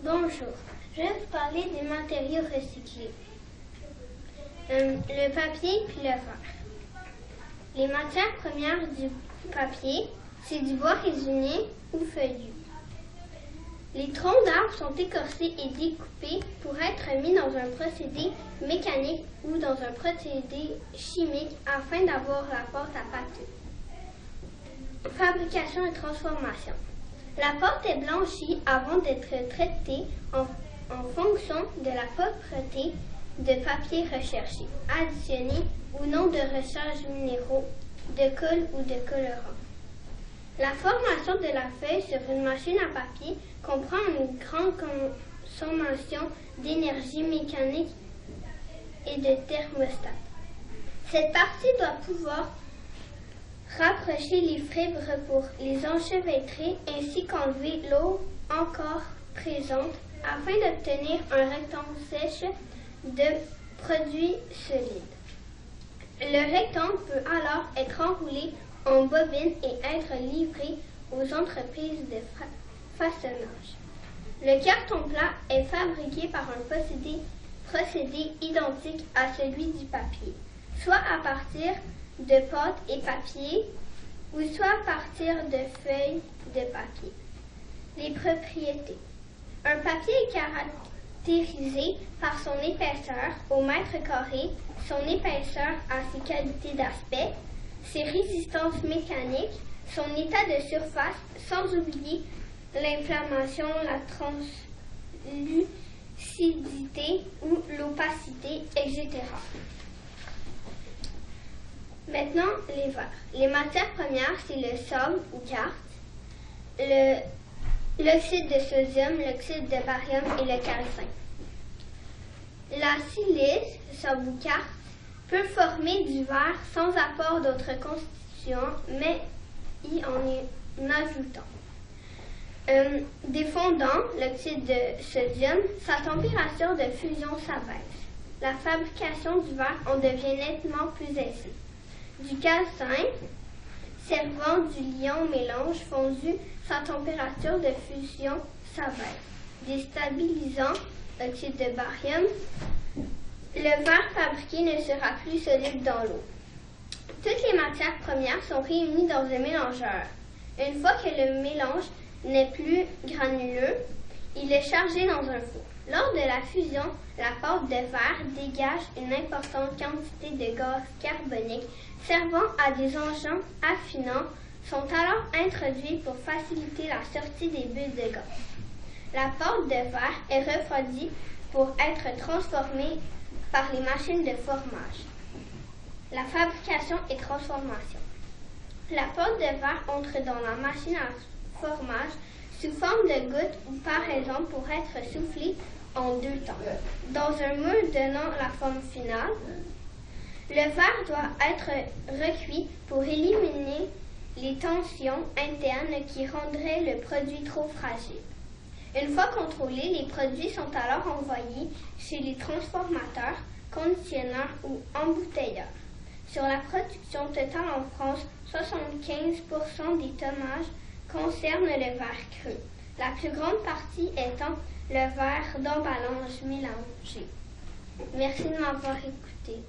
Bonjour, je vais vous parler des matériaux recyclés. Le papier puis le verre. Les matières premières du papier, c'est du bois résiné ou feuillu. Les troncs d'arbres sont écorcés et découpés pour être mis dans un procédé mécanique ou dans un procédé chimique afin d'avoir la pâte à pâteux. Fabrication et transformation. La pâte est blanchie avant d'être traitée en fonction de la propreté de papier recherché, additionné ou non de recharges minéraux, de colle ou de colorant. La formation de la feuille sur une machine à papier comprend une grande consommation d'énergie mécanique et de thermostat. Cette partie doit pouvoir rapprocher les fibres pour les enchevêtrer ainsi qu'enlever l'eau encore présente afin d'obtenir un rectangle sèche de produits solides. Le rectangle peut alors être enroulé en bobine et être livré aux entreprises de façonnage. Le carton plat est fabriqué par un procédé identique à celui du papier, soit à partir de pâte et papier, ou soit à partir de feuilles de papier. Les propriétés. Un papier est caractérisé par son épaisseur au mètre carré, son épaisseur à ses qualités d'aspect, ses résistances mécaniques, son état de surface, sans oublier l'inflammation, la translucidité ou l'opacité, etc. Maintenant, les verres. Les matières premières, c'est le sable ou quartz, l'oxyde de sodium, l'oxyde de barium et le calcin. La silice, sable ou quartz, peut former du verre sans apport d'autres constituants, mais y en ajoutant. Défondant, l'oxyde de sodium, sa température de fusion s'abaisse. La fabrication du verre en devient nettement plus aisée. Du calcin, servant du liant mélange fondu, sa température de fusion s'abaisse. Des stabilisants, oxyde de barium, le verre fabriqué ne sera plus solide dans l'eau. Toutes les matières premières sont réunies dans un mélangeur. Une fois que le mélange n'est plus granuleux, il est chargé dans un four. Lors de la fusion, la pâte de verre dégage une importante quantité de gaz carbonique servant à des engins affinants sont alors introduits pour faciliter la sortie des bulles de gaz. La pâte de verre est refroidie pour être transformée par les machines de formage. La fabrication et transformation. La pâte de verre entre dans la machine à formage sous forme de gouttes ou par exemple pour être soufflée en deux temps, dans un moule donnant la forme finale. Le verre doit être recuit pour éliminer les tensions internes qui rendraient le produit trop fragile. Une fois contrôlés, les produits sont alors envoyés chez les transformateurs, conditionneurs ou embouteilleurs. Sur la production totale en France, 75% des tonnages concernent le verre cru, la plus grande partie étant le verre d'emballage mélangé. Merci de m'avoir écouté.